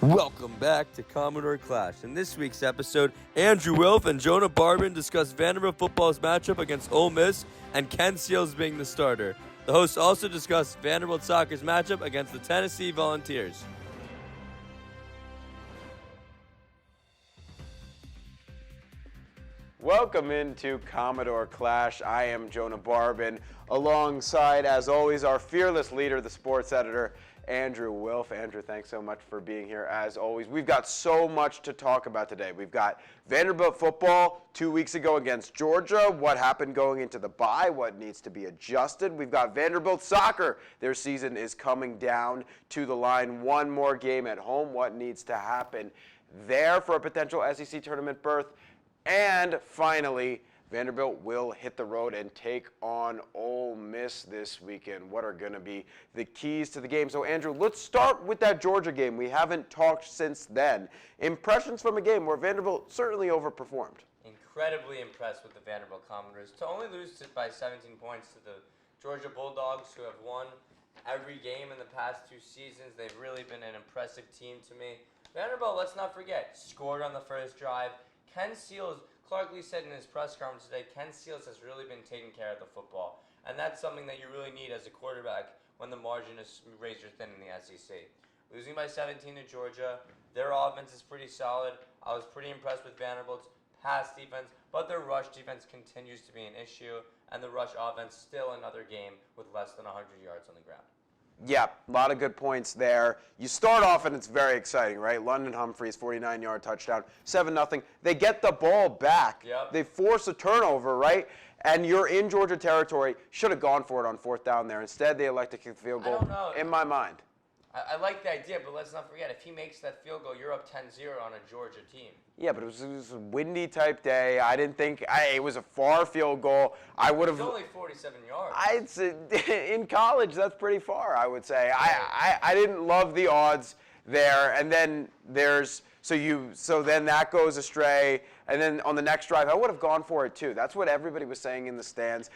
Welcome back to Commodore Clash. In this week's episode, Andrew Wilf and Jonah Barbin discuss Vanderbilt football's matchup against Ole Miss and Ken Seals being the starter. The hosts also discuss Vanderbilt soccer's matchup against the Tennessee Volunteers. Welcome into Commodore Clash. I am Jonah Barbin, alongside, as always, our fearless leader, the sports editor, Andrew Wilf. Andrew, thanks so much for being here, as always. We've got so much to talk about today. We've got Vanderbilt football 2 weeks ago against Georgia, what happened going into the bye, what needs to be adjusted. We've got Vanderbilt soccer. Their season is coming down to the line. One more game at home. What needs to happen there for a potential SEC tournament berth? And finally, Vanderbilt will hit the road and take on Ole Miss this weekend. What are going to be the keys to the game? So, Andrew, let's start with that Georgia game. We haven't talked since then. Impressions from a game where Vanderbilt certainly overperformed. Incredibly impressed with the Vanderbilt Commodores. To only lose by 17 points to the Georgia Bulldogs, who have won every game in the past 2 seasons. They've really been an impressive team to me. Vanderbilt, let's not forget, scored on the first drive. Ken Seals, Clark Lee said in his press conference today, Ken Seals has really been taking care of the football. And that's something that you really need as a quarterback when the margin is razor thin in the SEC. Losing by 17 to Georgia, their offense is pretty solid. I was pretty impressed with Vanderbilt's pass defense, but their rush defense continues to be an issue, and the rush offense still another game with less than 100 yards on the ground. Yeah, a lot of good points there. You start off and it's very exciting, right? London Humphreys, 49-yard touchdown, 7-0. They get the ball back. Yep. They force a turnover, right? And you're in Georgia territory. Should have gone for it on fourth down there. Instead, they elect to kick the field goal. I don't know. In my mind. I like the idea, but let's not forget, if he makes that field goal, you're up 10-0 on a Georgia team. Yeah, but it was a windy type day. I didn't think it was a far field goal. I would have. It's only 47 yards. I'd say in college that's pretty far. I would say I didn't love the odds there, and then there's so then that goes astray, and then on the next drive I would have gone for it too. That's what everybody was saying in the stands.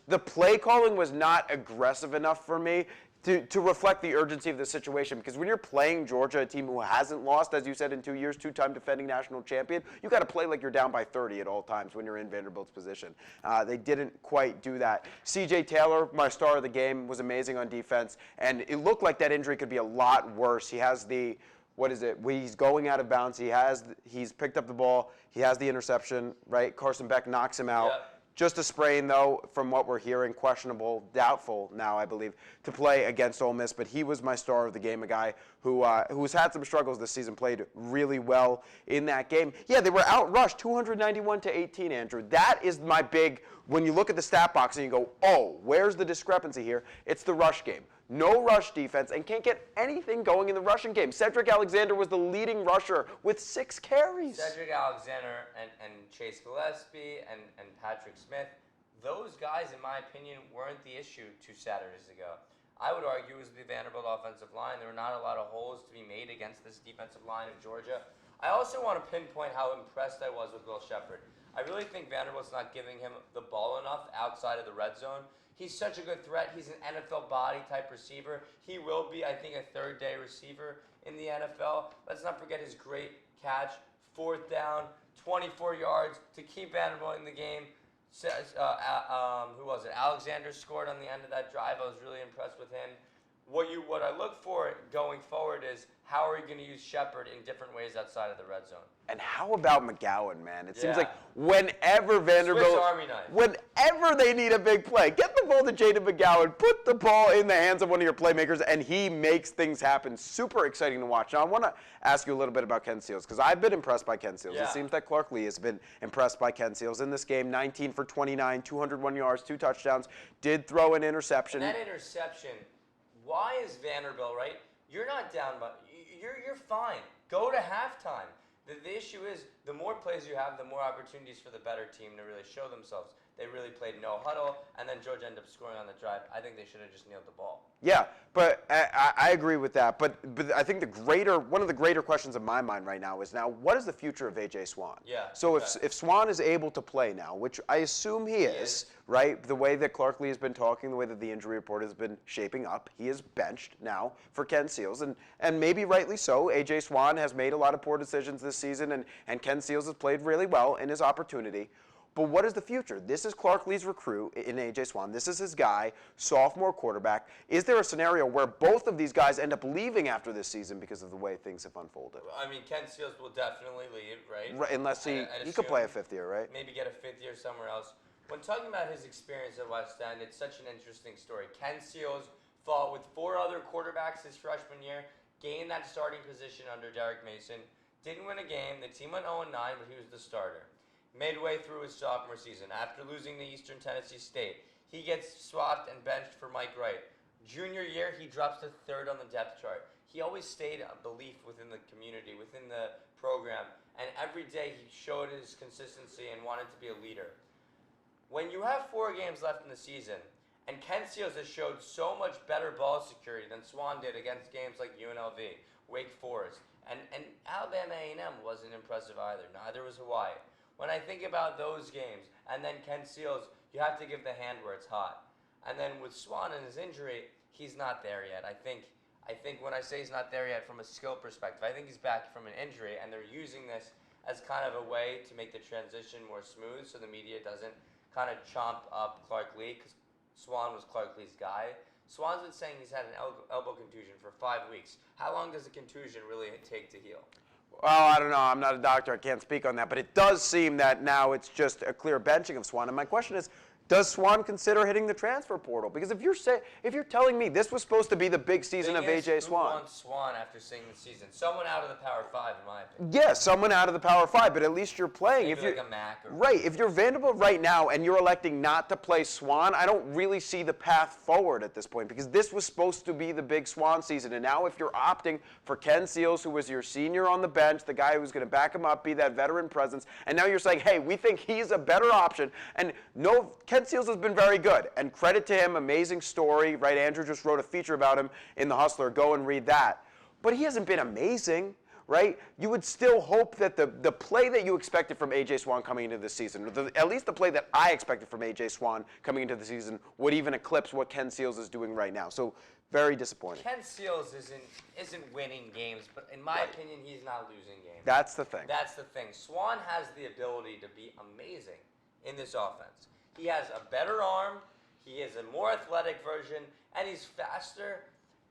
The play calling was not aggressive enough for me to reflect the urgency of the situation, because when you're playing Georgia, a team who hasn't lost, as you said, in 2 years, 2-time defending national champion, you got to play like you're down by 30 at all times when you're in Vanderbilt's position. They didn't quite do that. C.J. Taylor, my star of the game, was amazing on defense, and it looked like that injury could be a lot worse. He has he's going out of bounds. He's picked up the ball. He has the interception, right? Carson Beck knocks him out. Yep. Just a sprain, though, from what we're hearing, questionable, doubtful now, I believe, to play against Ole Miss. But he was my star of the game, a guy who's had some struggles this season, played really well in that game. Yeah, they were outrushed 291-18, Andrew. That is my big, when you look at the stat box and you go, oh, where's the discrepancy here? It's the rush game. No rush defense, and can't get anything going in the rushing game. Cedric Alexander was the leading rusher with 6 carries. Cedric Alexander and Chase Gillespie and Patrick Smith, those guys, in my opinion, weren't the issue 2 Saturdays ago. I would argue it was the Vanderbilt offensive line. There were not a lot of holes to be made against this defensive line of Georgia. I also want to pinpoint how impressed I was with Will Shepherd. I really think Vanderbilt's not giving him the ball enough outside of the red zone. He's such a good threat. He's an NFL body type receiver. He will be, I think, a third-day receiver in the NFL. Let's not forget his great catch, 4th down, 24 yards to keep Vanderbilt in the game. Who was it? Alexander scored on the end of that drive. I was really impressed with him. What I look for going forward is how are we going to use Shepherd in different ways outside of the red zone? And how about McGowan, man? It seems Yeah. like whenever Vanderbilt, Swiss Army knife. whenever they need a big play, get the ball to Jaden McGowan, put the ball in the hands of one of your playmakers, and he makes things happen. Super exciting to watch. Now, I want to ask you a little bit about Ken Seals, because I've been impressed by Ken Seals. Yeah. It seems that Clark Lee has been impressed by Ken Seals in this game. 19 for 29, 201 yards, 2 touchdowns. Did throw an interception. And that interception, why is Vanderbilt, right? You're not down, but you're fine. Go to halftime. The issue is the more plays you have, the more opportunities for the better team to really show themselves. They really played no huddle, and then Georgia ended up scoring on the drive. I think they should have just kneeled the ball. Yeah, but I agree with that. But I think one of the greater questions in my mind right now is what is the future of A.J. Swan? Yeah. So if Swan is able to play now, which I assume he is, right? The way that Clark Lee has been talking, the way that the injury report has been shaping up, he is benched now for Ken Seals, and maybe rightly so. A.J. Swan has made a lot of poor decisions this season, and Ken Seals has played really well in his opportunity. But what is the future? This is Clark Lee's recruit in A.J. Swan. This is his guy, sophomore quarterback. Is there a scenario where both of these guys end up leaving after this season because of the way things have unfolded? I mean, Ken Seals will definitely leave, right? Right, unless he could play a fifth year, right? Maybe get a fifth year somewhere else. When talking about his experience at West End, it's such an interesting story. Ken Seals fought with 4 other quarterbacks his freshman year, gained that starting position under Derek Mason, didn't win a game. The team went 0-9, but he was the starter. Midway through his sophomore season, after losing to Eastern Tennessee State, he gets swapped and benched for Mike Wright. Junior year, he drops to 3rd on the depth chart. He always stayed a belief within the community, within the program, and every day he showed his consistency and wanted to be a leader. When you have 4 games left in the season, and Ken Seals has showed so much better ball security than Swan did against games like UNLV, Wake Forest, and Alabama A&M wasn't impressive either. Neither was Hawaii. When I think about those games, and then Ken Seals, you have to give the hand where it's hot. And then with Swan and his injury, he's not there yet. I think when I say he's not there yet from a skill perspective, I think he's back from an injury, and they're using this as kind of a way to make the transition more smooth so the media doesn't kind of chomp up Clark Lee, because Swan was Clark Lee's guy. Swan's been saying he's had an elbow contusion for 5 weeks. How long does a contusion really take to heal? Well, I don't know. I'm not a doctor. I can't speak on that. But it does seem that now it's just a clear benching of Swan. And my question is, does Swan consider hitting the transfer portal? Because if you're telling me this was supposed to be the big season of A.J. Swan. Who wants Swan after seeing the season? Someone out of the Power 5, in my opinion. Yeah, someone out of the Power 5, but at least you're playing. Maybe like a Mac. Right. If you're Vanderbilt right now and you're electing not to play Swan, I don't really see the path forward at this point, because this was supposed to be the big Swan season. And now if you're opting for Ken Seals, who was your senior on the bench, the guy who was going to back him up, be that veteran presence, and now you're saying, hey, we think he's a better option. And no, Ken Seals has been very good, and credit to him, amazing story, right? Andrew just wrote a feature about him in The Hustler. Go and read that. But he hasn't been amazing, right? You would still hope that the play that you expected from A.J. Swan coming into this season, or at least the play that I expected from A.J. Swan coming into the season, would even eclipse what Ken Seals is doing right now. So very disappointing. Ken Seals isn't winning games, but in my opinion, he's not losing games. That's the thing. That's the thing. Swan has the ability to be amazing in this offense. He has a better arm, he is a more athletic version, and he's faster,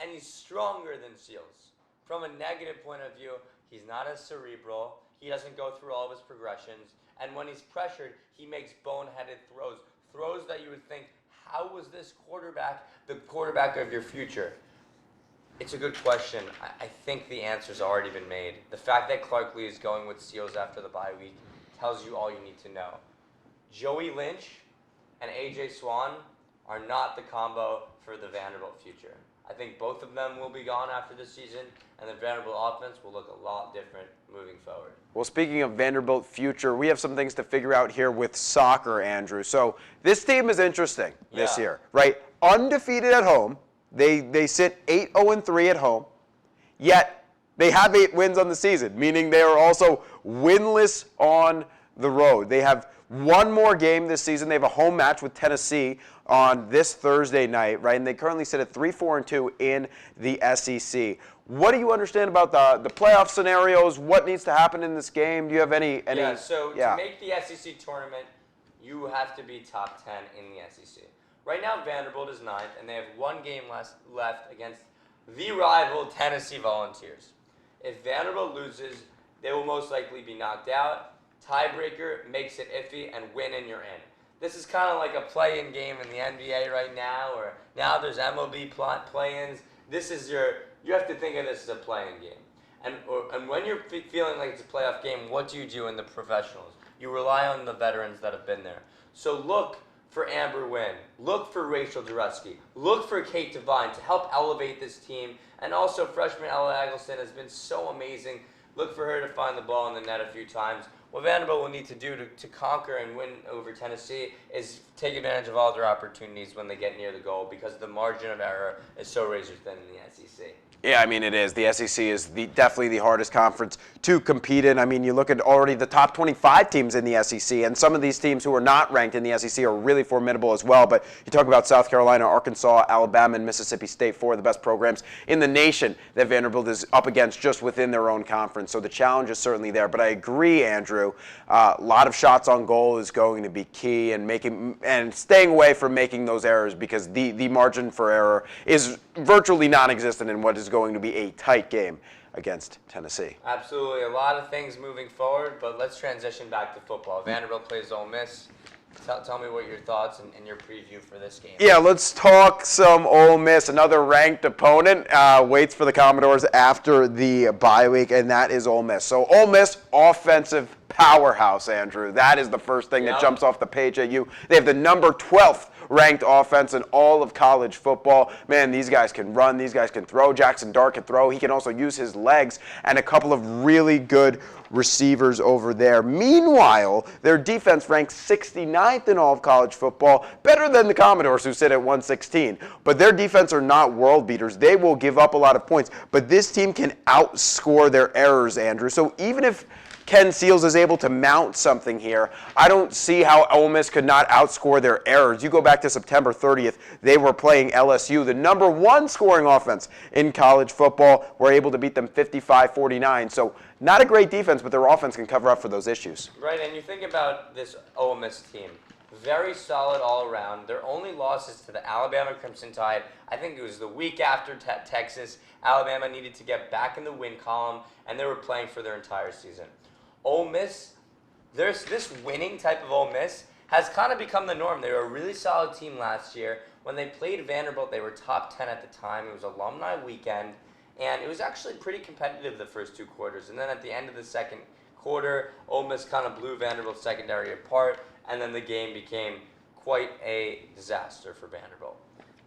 and he's stronger than Seals. From a negative point of view, he's not as cerebral, he doesn't go through all of his progressions, and when he's pressured, he makes boneheaded throws that you would think, how was this quarterback the quarterback of your future? It's a good question. I think the answer's already been made. The fact that Clark Lee is going with Seals after the bye week tells you all you need to know. Joey Lynch and A.J. Swan are not the combo for the Vanderbilt future. I think both of them will be gone after this season, and the Vanderbilt offense will look a lot different moving forward. Well, speaking of Vanderbilt future, we have some things to figure out here with soccer, Andrew. So this team is interesting this year, right? Undefeated at home. They sit 8-0-3 at home, yet they have 8 wins on the season, meaning they are also winless on the road. They have one more game this season. They have a home match with Tennessee on this Thursday night, right? And they currently sit at 3-4-2 in the SEC. What do you understand about the playoff scenarios? What needs to happen in this game? Do you have any? To make the SEC tournament, you have to be top 10 in the SEC. Right now, Vanderbilt is 9th, and they have one game left against the rival Tennessee Volunteers. If Vanderbilt loses, they will most likely be knocked out. Tiebreaker makes it iffy, and win and you're in. This is kind of like a play-in game in the NBA right now, or now there's MLB play-ins. You have to think of this as a play-in game. And when you're feeling like it's a playoff game, what do you do in the professionals? You rely on the veterans that have been there. So look for Amber Wynn. Look for Rachel Duretzky. Look for Kate Devine to help elevate this team. And also freshman Ella Eggleston has been so amazing. Look for her to find the ball in the net a few times. what Vanderbilt will need to do to conquer and win over Tennessee is take advantage of all their opportunities when they get near the goal, because the margin of error is so razor thin in the SEC. Yeah, I mean, it is. The SEC is definitely the hardest conference to compete in. I mean, you look at already the top 25 teams in the SEC, and some of these teams who are not ranked in the SEC are really formidable as well. But you talk about South Carolina, Arkansas, Alabama, and Mississippi State, four of the best programs in the nation that Vanderbilt is up against just within their own conference. So the challenge is certainly there. But I agree, Andrew, a lot of shots on goal is going to be key, and staying away from making those errors, because the margin for error is virtually non-existent in what is going to be a tight game against Tennessee. Absolutely. A lot of things moving forward, but let's transition back to football. Vanderbilt plays Ole Miss. Tell me what your thoughts and your preview for this game. Yeah, let's talk some Ole Miss. Another ranked opponent waits for the Commodores after the bye week, and that is Ole Miss. So Ole Miss, offensive powerhouse, Andrew. That is the first thing that jumps off the page at you. They have the number 12th ranked offense in all of college football. Man, these guys can run. These guys can throw. Jackson Dart can throw. He can also use his legs, and a couple of really good receivers over there. Meanwhile, their defense ranks 69th in all of college football, better than the Commodores, who sit at 116. But their defense are not world beaters. They will give up a lot of points, but this team can outscore their errors, Andrew. So even if Ken Seals is able to mount something here, I don't see how Ole Miss could not outscore their errors. You go back to September 30th, they were playing LSU, the number 1 scoring offense in college football, were able to beat them 55-49. So not a great defense, but their offense can cover up for those issues. Right, and you think about this Ole Miss team. Very solid all around. Their only losses to the Alabama Crimson Tide, I think it was the week after Texas. Alabama needed to get back in the win column, and they were playing for their entire season. Ole Miss, there's this winning type of Ole Miss has kind of become the norm. They were a really solid team last year. When they played Vanderbilt, they were top 10 at the time. It was alumni weekend, and it was actually pretty competitive the first 2 quarters. And then at the end of the second quarter, Ole Miss kind of blew Vanderbilt's secondary apart, and then the game became quite a disaster for Vanderbilt.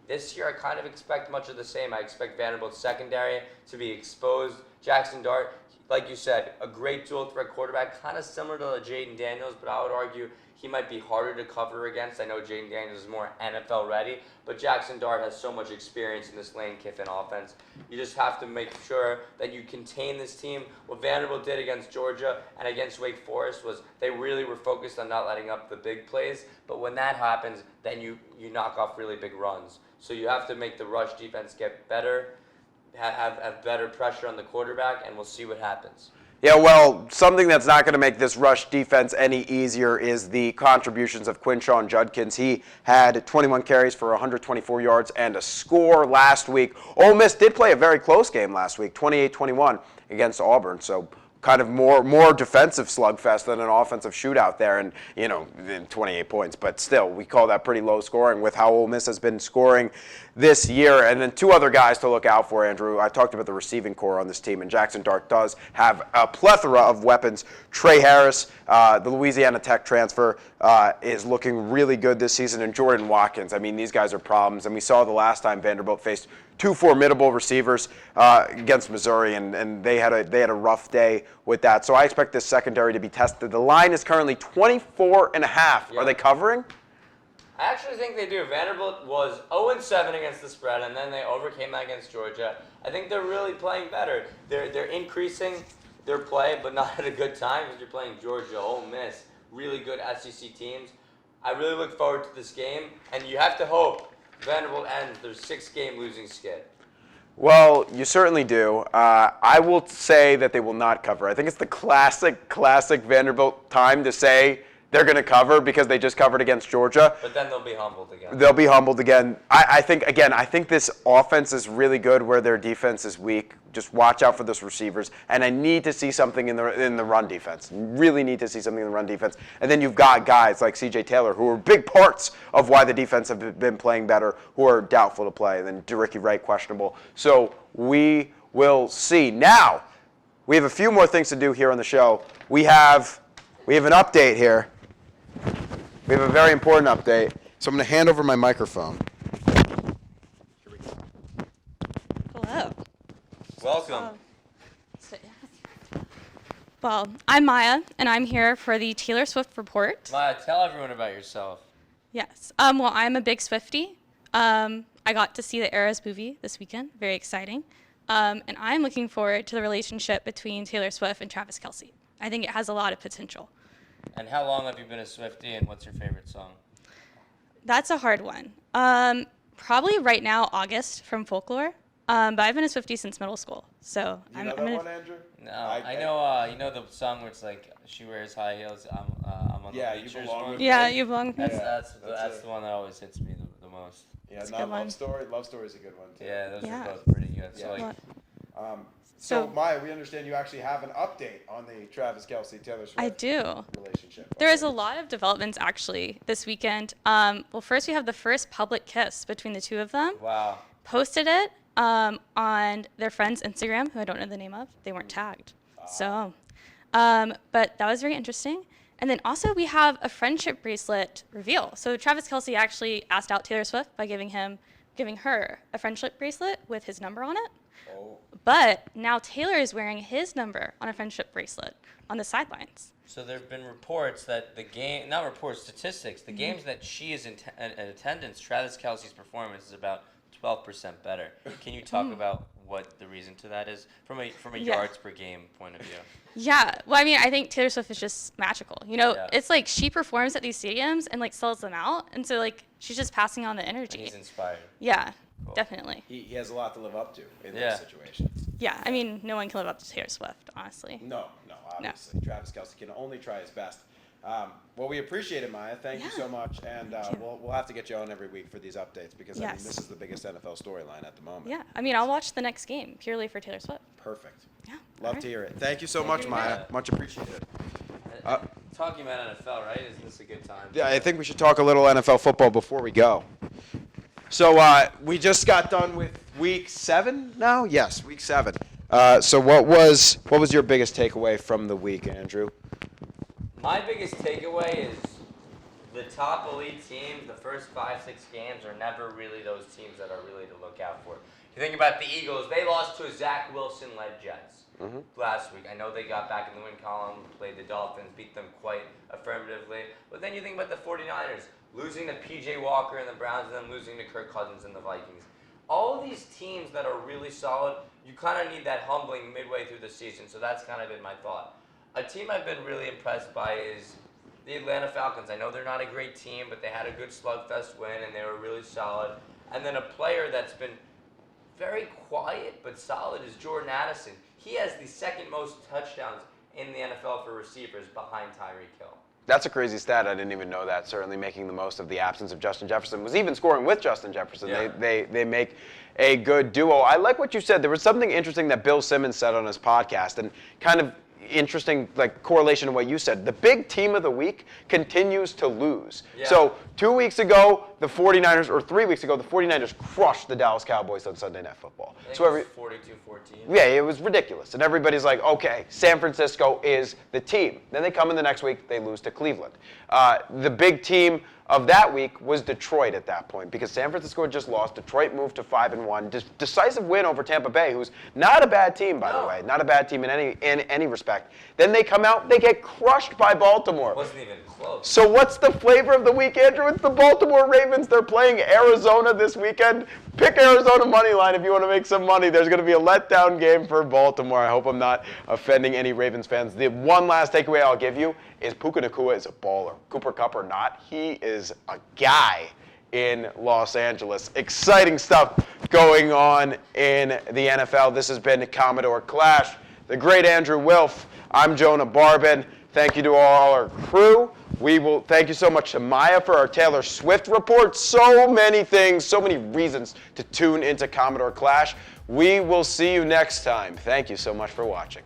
This year, I kind of expect much of the same. I expect Vanderbilt's secondary to be exposed. Jackson Dart, like you said, a great dual-threat quarterback, kind of similar to Jaden Daniels, but I would argue he might be harder to cover against. I know Jaden Daniels is more NFL ready, but Jackson Dart has so much experience in this Lane Kiffin offense. You just have to make sure that you contain this team. What Vanderbilt did against Georgia and against Wake Forest was they really were focused on not letting up the big plays, but when that happens, then you knock off really big runs. So you have to make the rush defense get better, have better pressure on the quarterback, and we'll see what happens. Yeah, well, something that's not going to make this rush defense any easier is the contributions of Quinshawn Judkins. He had 21 carries for 124 yards and a score last week. Ole Miss did play a very close game last week, 28-21 against Auburn. So kind of more defensive slugfest than an offensive shootout there, and 28 points. But still, we call that pretty low scoring with how Ole Miss has been scoring this year. And then 2 other guys to look out for, Andrew. I talked about the receiving core on this team, and Jackson Dart does have a plethora of weapons. Trey Harris, the Louisiana Tech transfer, is looking really good this season, and Jordan Watkins. I mean, these guys are problems, and we saw the last time Vanderbilt faced 2 formidable receivers against Missouri, and they had a rough day with that. So I expect this secondary to be tested. The line is currently 24.5. Yeah. Are they covering? I actually think they do. Vanderbilt was 0-7 against the spread, and then they overcame that against Georgia. I think they're really playing better. They're increasing their play, but not at a good time, because you're playing Georgia, Ole Miss, really good SEC teams. I really look forward to this game, and you have to hope Vanderbilt ends their 6-game losing skid. Well, you certainly do. I will say that they will not cover. I think it's the classic Vanderbilt time to say they're going to cover because they just covered against Georgia. But then they'll be humbled again. They'll be humbled again. I think this offense is really good where their defense is weak. Just watch out for those receivers. And I need to see something in the run defense. Really need to see something in the run defense. And then you've got guys like C.J. Taylor, who are big parts of why the defense have been playing better, who are doubtful to play. And then DeRicky Wright, questionable. So we will see. Now, we have a few more things to do here on the show. We have an update here. We have a very important update. So I'm going to hand over my microphone. Hello. Welcome. Well, I'm Maya, and I'm here for the Taylor Swift report. Maya, tell everyone about yourself. Yes. Well, I'm a big Swiftie. I got to see the Eras movie this weekend. Very exciting. And I'm looking forward to the relationship between Taylor Swift and Travis Kelce. I think it has a lot of potential. And how long have you been a Swiftie, and what's your favorite song? That's a hard one. Probably right now, August from Folklore. But I've been a Swiftie since middle school. So You know that one, Andrew? No, I know. You know the song where it's like she wears high heels. I'm on Yeah, the You bleachers Belong one. With Yeah, Me. you belong with me. That's the one that always hits me the most. Yeah, That's a not good one. Love Story. Love Story is a good one too. Yeah, those Yeah. are both pretty good. So Yeah. like, So So- Maya, we understand you actually have an update on the Travis Kelce Taylor Swift I do. relationship. There is a lot of developments actually this weekend. Well, first we have the first public kiss between the two of them. wow. Posted it on their friend's Instagram, who I don't know the name of. They weren't tagged. So, but that was very interesting. And then also we have a friendship bracelet reveal. So Travis Kelce actually asked out Taylor Swift by giving her a friendship bracelet with his number on it. Oh. But now Taylor is wearing his number on a friendship bracelet on the sidelines. So there have been reports that not reports, statistics, the games that she is in attendance, Travis Kelce's performance is about 12% better. Can you talk about what the reason to that is from a Yeah. yards per game point of view? Yeah, well, I mean, I think Taylor Swift is just magical. You know, Yeah. it's like she performs at these stadiums and like sells them out, and so like she's just passing on the And energy. he's inspired. Yeah, Cool. definitely. He has a lot to live up to in Yeah. those situations. Yeah, I mean, no one can live up to Taylor Swift, honestly. No, obviously. Travis Kelce can only try his best. Well, we appreciate it, Maya. Thank you Yeah. so much. And Thank you. we'll have to get you on every week for these updates because I mean, Yes. this is the biggest NFL storyline at the moment. Yeah, I mean, I'll watch the next game purely for Taylor Swift. Perfect. Yeah. Love alright. to hear it. Thank you so much, you. Maya. Yeah. Much appreciated. Talking about NFL, right? Isn't this a good time? Yeah, I think we should talk a little NFL football before we go. So we just got done with week 7 now? Yes, week 7. So what was your biggest takeaway from the week, Andrew? My biggest takeaway is the top elite teams, the first 5-6 games are never really those teams that are really to look out for. You think about the Eagles, they lost to a Zach Wilson-led Jets last week. I know they got back in the win column, played the Dolphins, beat them quite affirmatively. But then you think about the 49ers, losing to P.J. Walker and the Browns, and then losing to Kirk Cousins and the Vikings. All of these teams that are really solid, you kind of need that humbling midway through the season. So that's kind of been my thought. A team I've been really impressed by is the Atlanta Falcons. I know they're not a great team, but they had a good slugfest win, and they were really solid. And then a player that's been very quiet but solid is Jordan Addison. He has the second most touchdowns in the NFL for receivers behind Tyreek Hill. That's a crazy stat. I didn't even know that. Certainly making the most of the absence of Justin Jefferson. Was even scoring with Justin Jefferson. Yeah. They make a good duo. I like what you said. There was something interesting that Bill Simmons said on his podcast, and kind of interesting like correlation to what you said. The big team of the week continues to lose. Yeah. So 2 weeks ago, the 49ers, or 3 weeks ago, the 49ers crushed the Dallas Cowboys on Sunday Night Football. I think So it was 42-14. yeah, it was ridiculous. And everybody's like, okay, San Francisco is the team. Then they come in the next week, they lose to Cleveland. The big team of that week was Detroit at that point because San Francisco had just lost. Detroit moved to 5-1. Decisive win over Tampa Bay, who's not a bad team, by the way. Not a bad team in any respect. Then they come out, they get crushed by Baltimore. It wasn't even close. So what's the flavor of the week, Andrew? It's the Baltimore Ravens. They're playing Arizona this weekend. Pick Arizona money line if you want to make some money. There's going to be a letdown game for Baltimore. I hope I'm not offending any Ravens fans. The one last takeaway I'll give you is Puka Nacua is a baller. Cooper Kupp or not, he is a guy in Los Angeles. Exciting stuff going on in the NFL. This has been Commodore Clash. The great Andrew Wilf. I'm Jonah Barbin. Thank you to all our crew. Thank you so much to Maya for our Taylor Swift report. So many things, so many reasons to tune into Commodore Clash. We will see you next time. Thank you so much for watching.